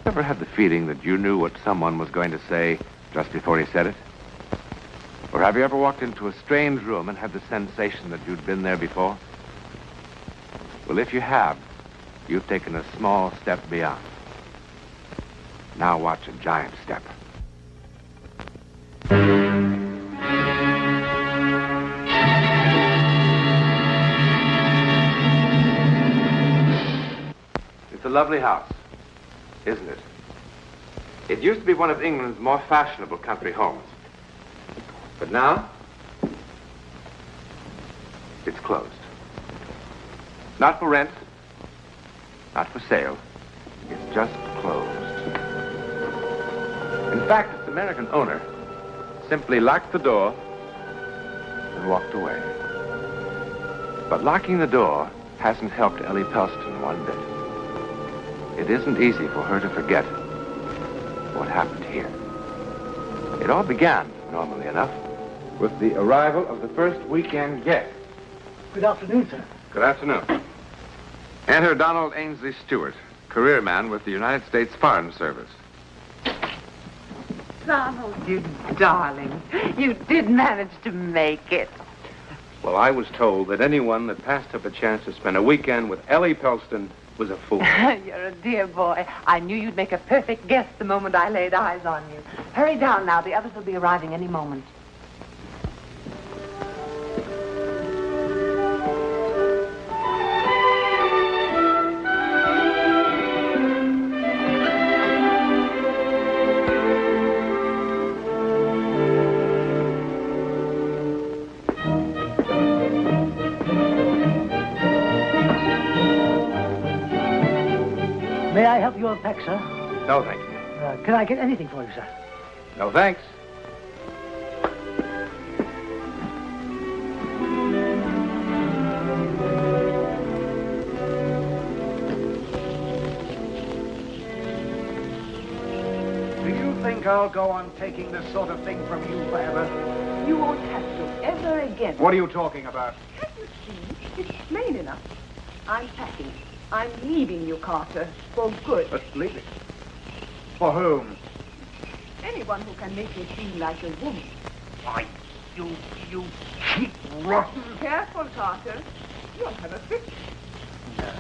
Ever had the feeling that you knew what someone was going to say just before he said it? Or have you ever walked into a strange room and had the sensation that you'd been there before? Well, if you have, you've taken a small step beyond. Now watch a giant step. It's a lovely house, isn't it? It used to be one of England's more fashionable country homes. But now, it's closed. Not for rent, not for sale. It's just closed. In fact, its American owner simply locked the door and walked away. But locking the door hasn't helped Ellie Pelston one bit. It isn't easy for her to forget what happened here. It all began, normally enough, with the arrival of the first weekend guest. Good afternoon, sir. Good afternoon. Enter Donald Ainsley Stuart, career man with the United States Foreign Service. Donald, you darling. You did manage to make it. Well, I was told that anyone that passed up a chance to spend a weekend with Ellie Pelston was a fool. You're a dear boy. I knew you'd make a perfect guest the moment I laid eyes on you. Hurry down now. The others will be arriving any moment. May I help you unpack, sir? No, thank you. Can I get anything for you, sir? No, thanks. Do you think I'll go on taking this sort of thing from you forever? You won't have to ever again. What are you talking about? Can't you see? It's plain enough. I'm packing. I'm leaving you, Carter, for good. But leave it. For whom? Anyone who can make me feel like a woman. Why, you cheap, rotten... Careful, Carter. You'll have a fit. No.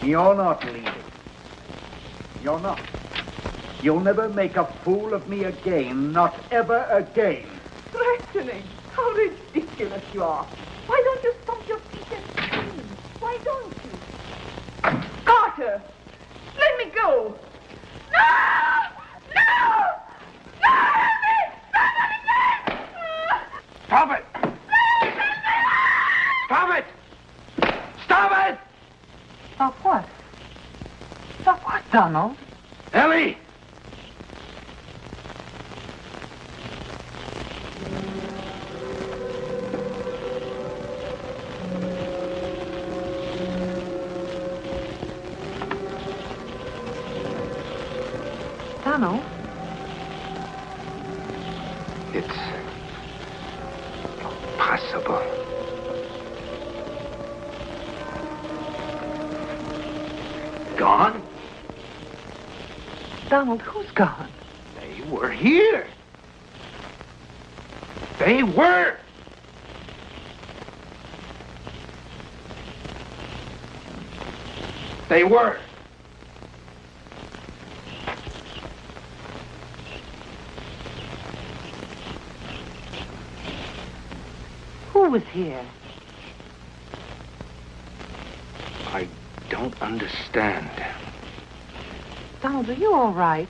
You're not leaving. You're not. You'll never make a fool of me again. Not ever again. Threatening. How ridiculous you are. Why don't you stomp your feet and scream? Why don't you? Carter! Let me go! No! No! No! Let me! Somebody! Stop it! Stop it! Stop it! Stop what? Stop what, Donald? Ellie! Donald? It's impossible. Gone? Donald, who's gone? They were here. They were. They were. Who was here? I don't understand. Donald, are you all right?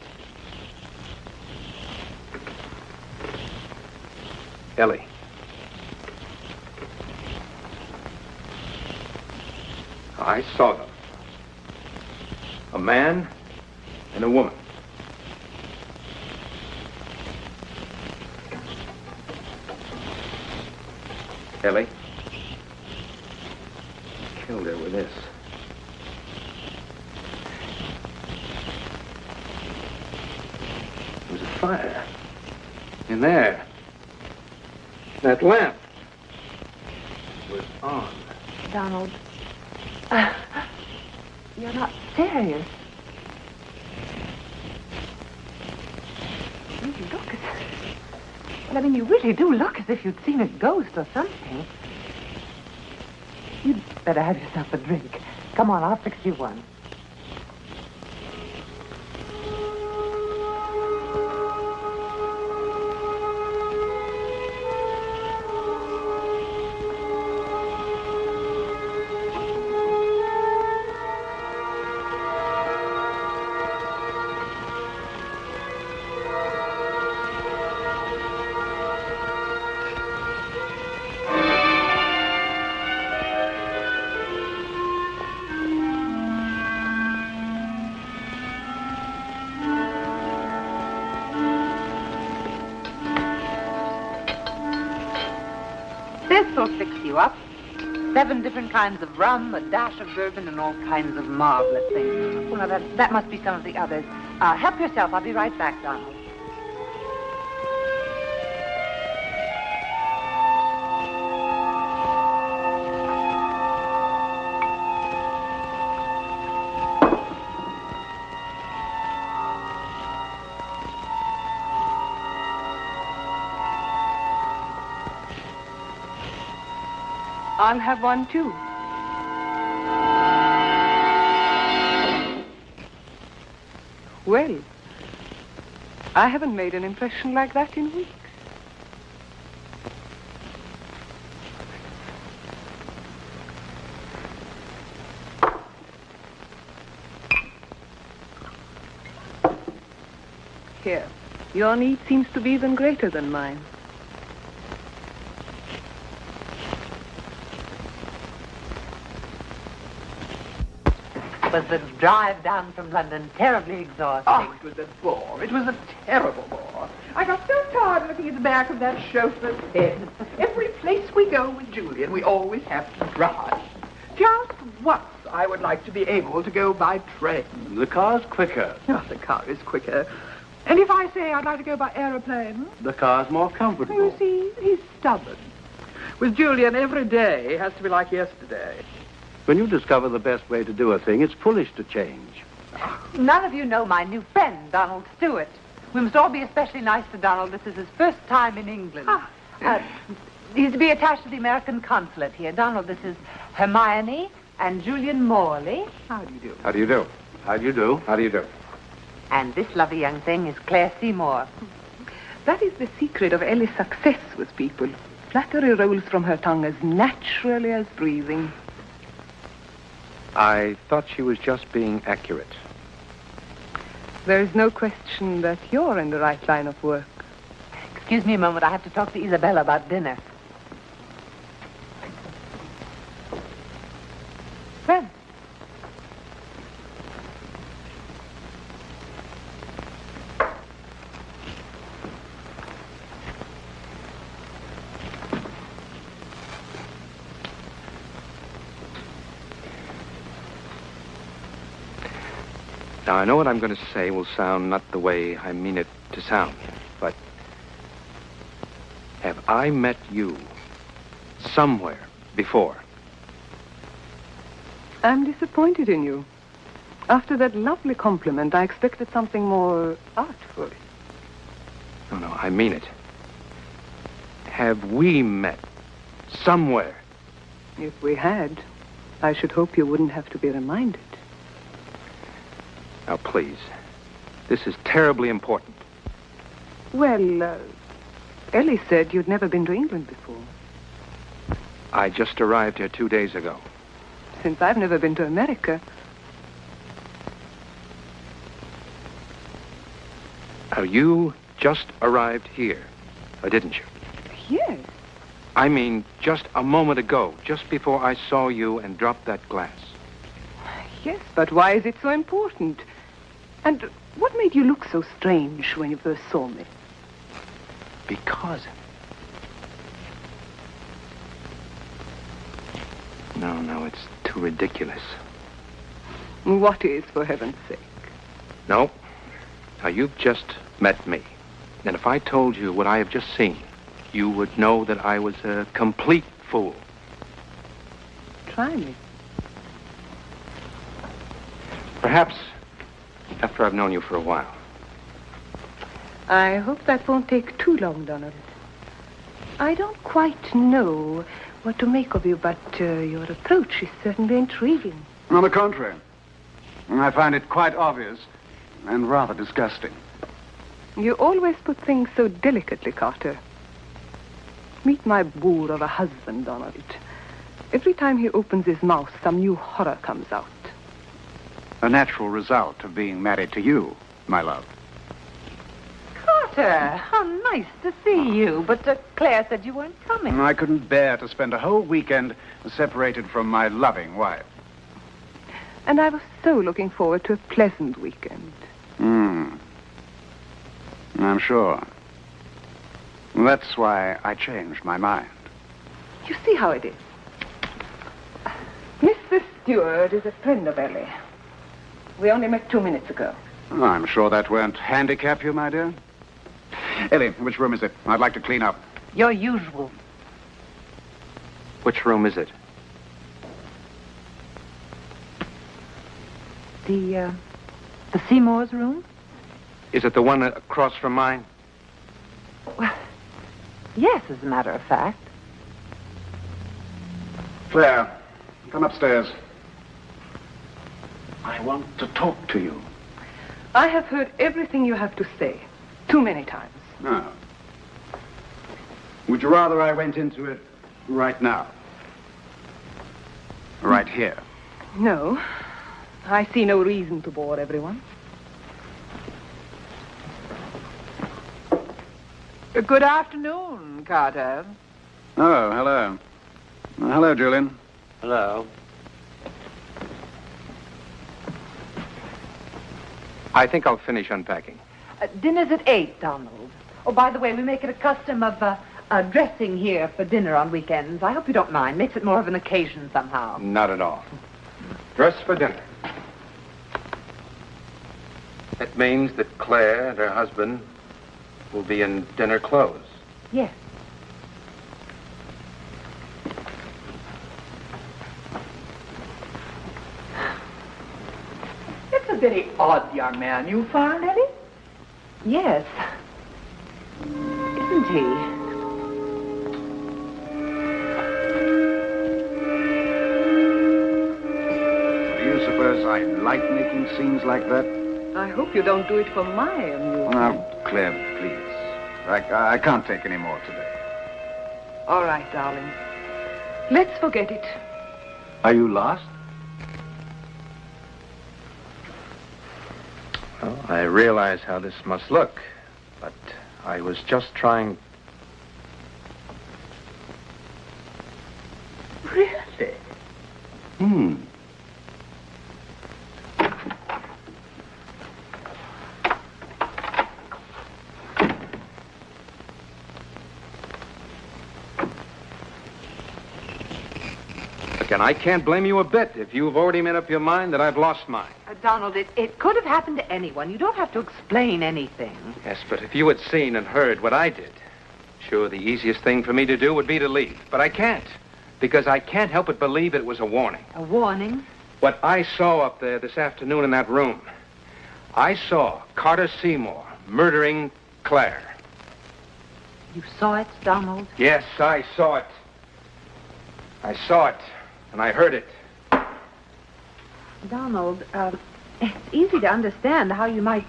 Ellie. I saw them. A man and a woman. Ellie killed her with this. There was a fire in there. That lamp was on. Donald, you're not serious. Well, I mean, you really do look as if you'd seen a ghost or something. You'd better have yourself a drink. Come on, I'll fix you one. This will fix you up. 7 different kinds of rum, a dash of bourbon, and all kinds of marvelous things. Well, now, that must be some of the others. Help yourself. I'll be right back, Donald. I'll have one, too. Well, I haven't made an impression like that in weeks. Here, your need seems to be even greater than mine. Was the drive down from London terribly exhausting? Oh, it was a bore. It was a terrible bore. I got so tired looking at the back of that chauffeur's head. Every place we go with Julian, we always have to drive. Just once I would like to be able to go by train. The car's quicker. Oh, the car is quicker. And if I say I'd like to go by aeroplane? The car's more comfortable. You see, he's stubborn. With Julian, every day has to be like yesterday. When you discover the best way to do a thing, it's foolish to change. None of you know my new friend, Donald Stuart. We must all be especially nice to Donald. This is his first time in England. He's to be attached to the American consulate here. Donald, this is Hermione and Julian Morley. How do you do? How do you do? How do you do? How do you do? And this lovely young thing is Claire Seymour. That is the secret of Ellie's success with people. Flattery rolls from her tongue as naturally as breathing. I thought she was just being accurate. There is no question that you're in the right line of work. Excuse me a moment. I have to talk to Isabella about dinner. When? Now, I know what I'm going to say will sound not the way I mean it to sound, but have I met you somewhere before? I'm disappointed in you. After that lovely compliment, I expected something more artful. No, I mean it. Have we met somewhere? If we had, I should hope you wouldn't have to be reminded. Now, please. This is terribly important. Well, Ellie said you'd never been to England before. I just arrived here 2 days ago. Since I've never been to America. Now, you just arrived here, or didn't you? Yes. I mean, just a moment ago, just before I saw you and dropped that glass. Yes, but why is it so important? And what made you look so strange when you first saw me? Because... No, it's too ridiculous. What is, for heaven's sake? No. Now, you've just met me. And if I told you what I have just seen, you would know that I was a complete fool. Try me. Perhaps after I've known you for a while. I hope that won't take too long, Donald. I don't quite know what to make of you, but your approach is certainly intriguing. On the contrary, I find it quite obvious and rather disgusting. You always put things so delicately, Carter. Meet my boor of a husband, Donald. Every time he opens his mouth, some new horror comes out. A natural result of being married to you, my love. Carter, how nice to see you. But Claire said you weren't coming. I couldn't bear to spend a whole weekend separated from my loving wife. And I was so looking forward to a pleasant weekend. I'm sure. That's why I changed my mind. You see how it is. Mr. Stuart is a friend of Ellie. We only met 2 minutes ago. I'm sure that won't handicap you, my dear. Ellie, which room is it? I'd like to clean up. Your usual. Which room is it? The Seymour's room? Is it the one across from mine? Well, yes, as a matter of fact. Claire, come upstairs. I want to talk to you. I have heard everything you have to say. Too many times. No. Would you rather I went into it right now? Right here? No. I see no reason to bore everyone. Good afternoon, Carter. Oh, hello. Hello, Julian. Hello. I think I'll finish unpacking. Dinner's at 8, Donald. Oh, by the way, we make it a custom of dressing here for dinner on weekends. I hope you don't mind. Makes it more of an occasion somehow. Not at all. Dress for dinner. It means that Claire and her husband will be in dinner clothes. Yes. It's a very odd young man you found, Ellie. Yes. Isn't he? Do you suppose I like making scenes like that? I hope you don't do it for my amusement. Now, Claire, please. I can't take any more today. All right, darling. Let's forget it. Are you lost? Well, I realize how this must look, but I was just trying... Really? And I can't blame you a bit if you've already made up your mind that I've lost mine. Donald, it could have happened to anyone. You don't have to explain anything. Yes, but if you had seen and heard what I did, sure, the easiest thing for me to do would be to leave. But I can't, because I can't help but believe it was a warning. A warning? What I saw up there this afternoon in that room, I saw Carter Seymour murdering Claire. You saw it, Donald? Yes, I saw it. I saw it, and I heard it. Donald, it's easy to understand how you might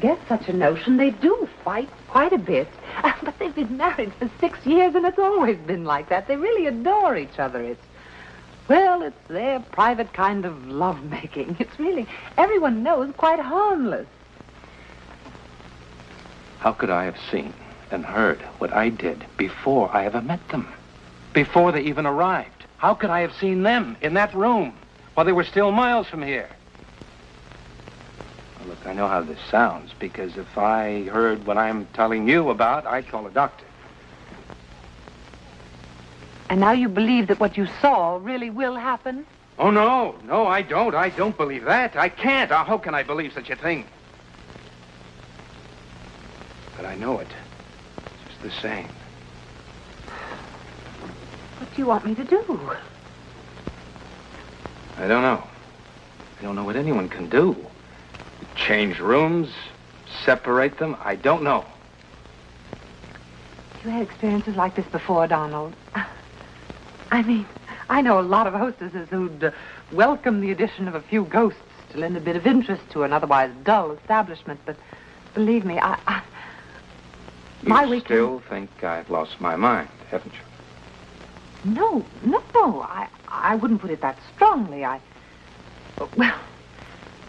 get such a notion. They do fight quite a bit. But they've been married for 6 years, and it's always been like that. They really adore each other. It's their private kind of lovemaking. It's really, everyone knows, quite harmless. How could I have seen and heard what I did before I ever met them? Before they even arrived? How could I have seen them in that room while they were still miles from here? Well, look, I know how this sounds, because if I heard what I'm telling you about, I'd call a doctor. And now you believe that what you saw really will happen? Oh, no, I don't. I don't believe that. I can't. How can I believe such a thing? But I know it. Just the same. What do you want me to do? I don't know. I don't know what anyone can do. Change rooms, separate them. I don't know. you had experiences like this before, Donald? I mean, I know a lot of hostesses who'd welcome the addition of a few ghosts to lend a bit of interest to an otherwise dull establishment, but believe me, You still think I've lost my mind, haven't you? No. I wouldn't put it that strongly. Well,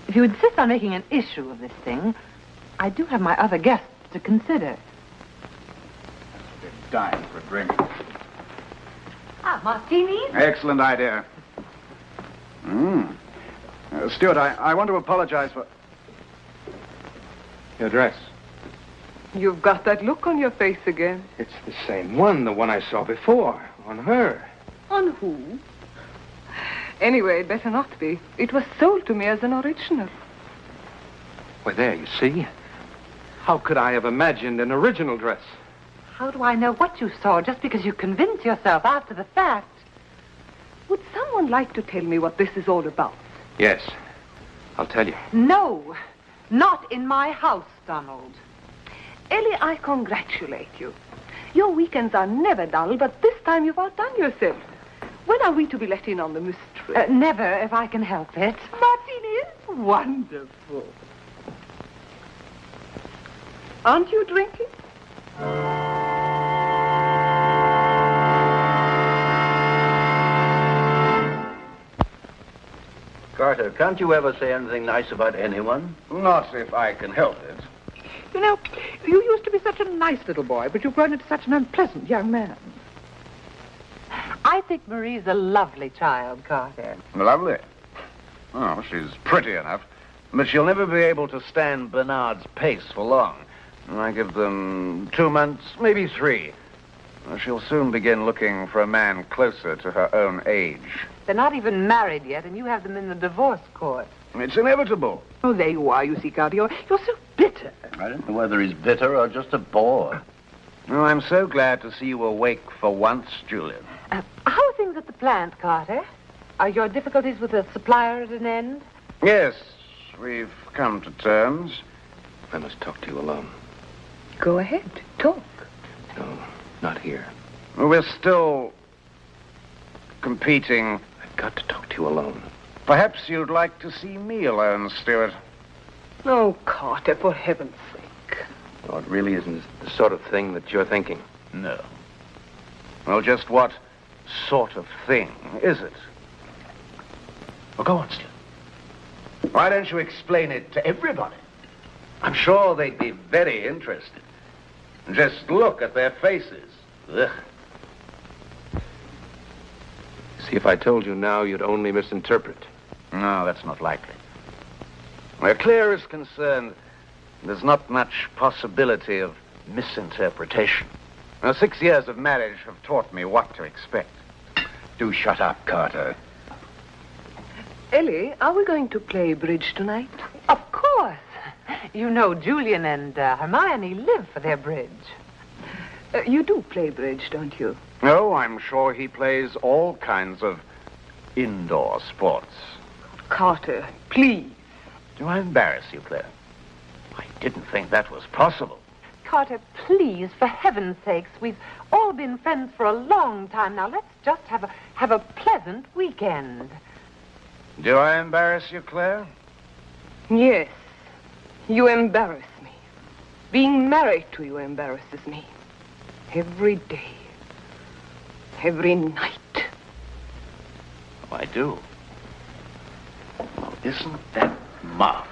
if you insist on making an issue of this thing, I do have my other guests to consider. They're dying for a drink. Martinis? Excellent idea. Stuart, I want to apologize for... Your dress. You've got that look on your face again. It's the same one, the one I saw before, on her. On who? Anyway, it better not be. It was sold to me as an original. Well, there, you see. How could I have imagined an original dress? How do I know what you saw just because you convince yourself after the fact? Would someone like to tell me what this is all about? Yes, I'll tell you. No, not in my house, Donald. Ellie, I congratulate you. Your weekends are never dull, but this time you've outdone yourself. When are we to be let in on the mystery? Never, if I can help it. Martini is wonderful. Aren't you drinking? Carter, can't you ever say anything nice about anyone? Not if I can help it. You know, you used to be such a nice little boy, but you've grown into such an unpleasant young man. I think Marie's a lovely child, Carter. Lovely. Oh, she's pretty enough, but she'll never be able to stand Bernard's pace for long. I give them 2 months, maybe 3. She'll soon begin looking for a man closer to her own age. They're not even married yet, and you have them in the divorce court. It's inevitable. Oh, there you are, you see, Carter. You're so bitter. I don't know whether he's bitter or just a bore. Oh, I'm so glad to see you awake for once, Julian. How are things at the plant, Carter? Are your difficulties with the supplier at an end? Yes, we've come to terms. I must talk to you alone. Go ahead, talk. No, not here. We're still competing. I've got to talk to you alone. Perhaps you'd like to see me alone, Stuart. Oh, Carter, for heaven's sake. No, it really isn't the sort of thing that you're thinking. No. Well, just what sort of thing is it? Well, go on, Stuart. Why don't you explain it to everybody? I'm sure they'd be very interested. Just look at their faces. Ugh. See, if I told you now, you'd only misinterpret. No, that's not likely. Where Claire is concerned, there's not much possibility of misinterpretation. Now, 6 years of marriage have taught me what to expect. Do shut up, Carter. Ellie, are we going to play bridge tonight? Of course. You know Julian and Hermione live for their bridge. You do play bridge, don't you? Oh, I'm sure he plays all kinds of indoor sports. Carter, please. Do I embarrass you, Claire? I didn't think that was possible. Carter, please, for heaven's sakes, we've all been friends for a long time now. Let's just have a pleasant weekend. Do I embarrass you, Claire? Yes, you embarrass me. Being married to you embarrasses me. Every day. Every night. Oh, I do. Well, isn't that marvelous?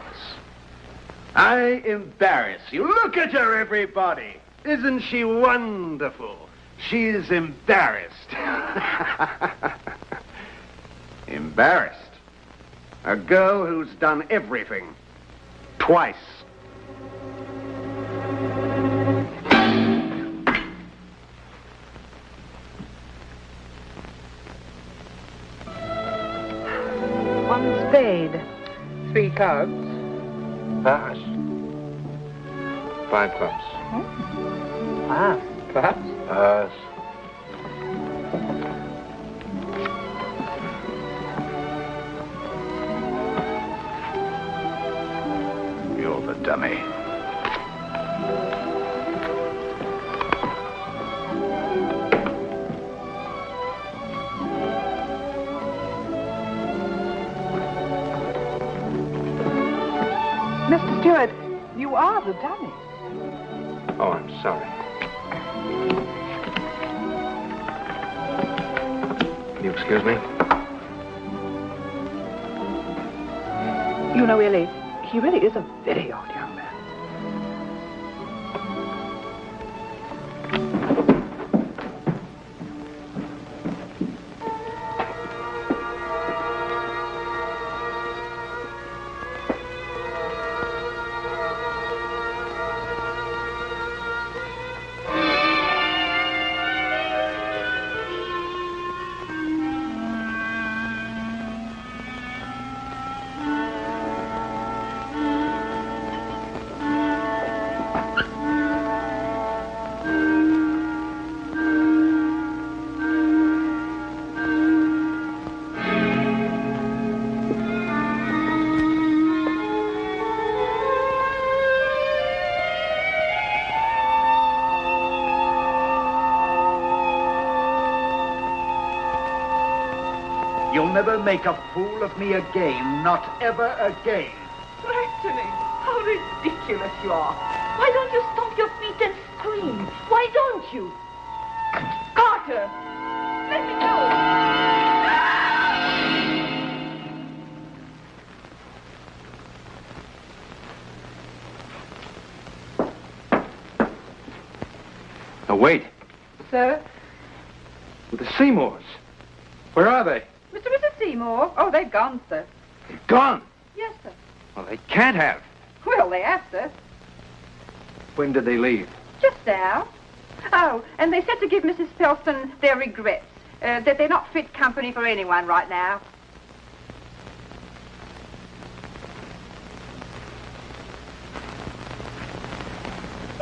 I embarrass you. Look at her, everybody. Isn't she wonderful? She's embarrassed. Embarrassed? A girl who's done everything. Twice. One spade. 3 cards. Pass. 5 clubs. Ah. Perhaps. Pass. You're the dummy. Mr. Stuart, you are the dummy. Oh, I'm sorry. Will you excuse me? You know, Ellie, he really is a very odd young man. You'll never make a fool of me again, not ever again. Threatening? How ridiculous you are. Why don't you stomp your feet and scream? Why don't you? Carter! Let me go! Now, wait. Sir? The Seymours. Where are they? Mr. and Mrs. Seymour? Oh, they've gone, sir. They're gone. Yes, sir. Well, they can't have. Well, they have, sir. When did they leave? Just now. Oh, and they said to give Mrs. Pelston their regrets, that they're not fit company for anyone right now.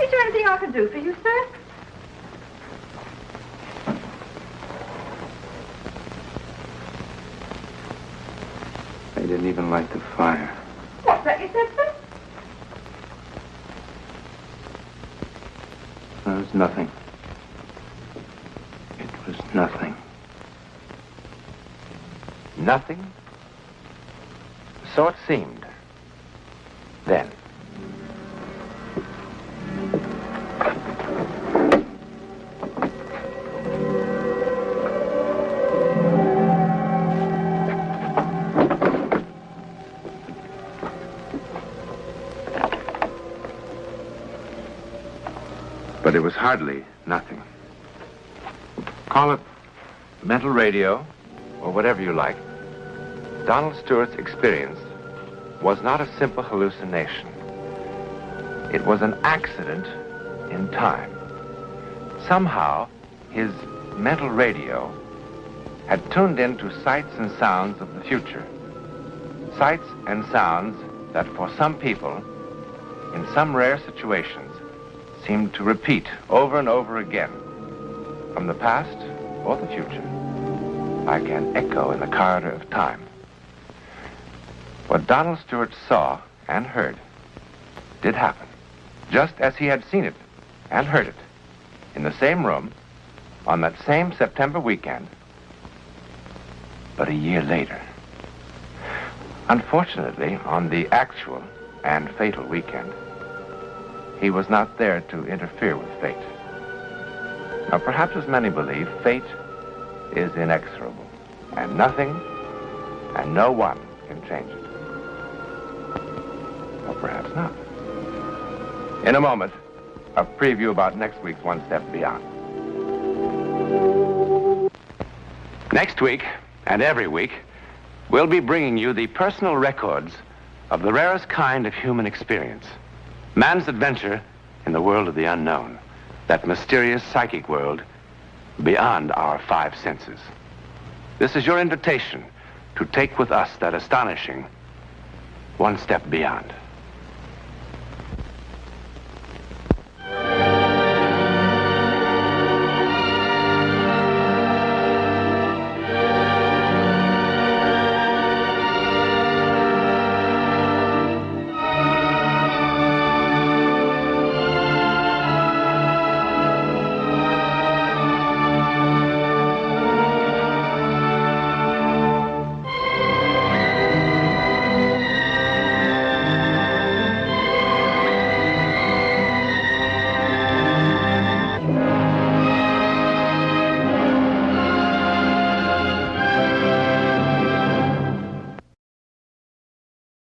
Is there anything I can do for you, sir? They didn't even light the fire. What's that you said, sir? It was nothing. It was nothing. Nothing? So it seemed. Then. But it was hardly nothing. Call it mental radio, or whatever you like. Donald Stewart's experience was not a simple hallucination. It was an accident in time. Somehow, his mental radio had tuned into sights and sounds of the future. Sights and sounds that for some people, in some rare situations, seemed to repeat over and over again, from the past or the future, like an echo in the corridor of time. What Donald Stewart saw and heard did happen, just as he had seen it and heard it, in the same room, on that same September weekend, but a year later. Unfortunately, on the actual and fatal weekend, he was not there to interfere with fate. Now, perhaps as many believe, fate is inexorable, and nothing and no one can change it. Or perhaps not. In a moment, a preview about next week's One Step Beyond. Next week, and every week, we'll be bringing you the personal records of the rarest kind of human experience. Man's adventure in the world of the unknown, that mysterious psychic world beyond our five senses. This is your invitation to take with us that astonishing one step beyond.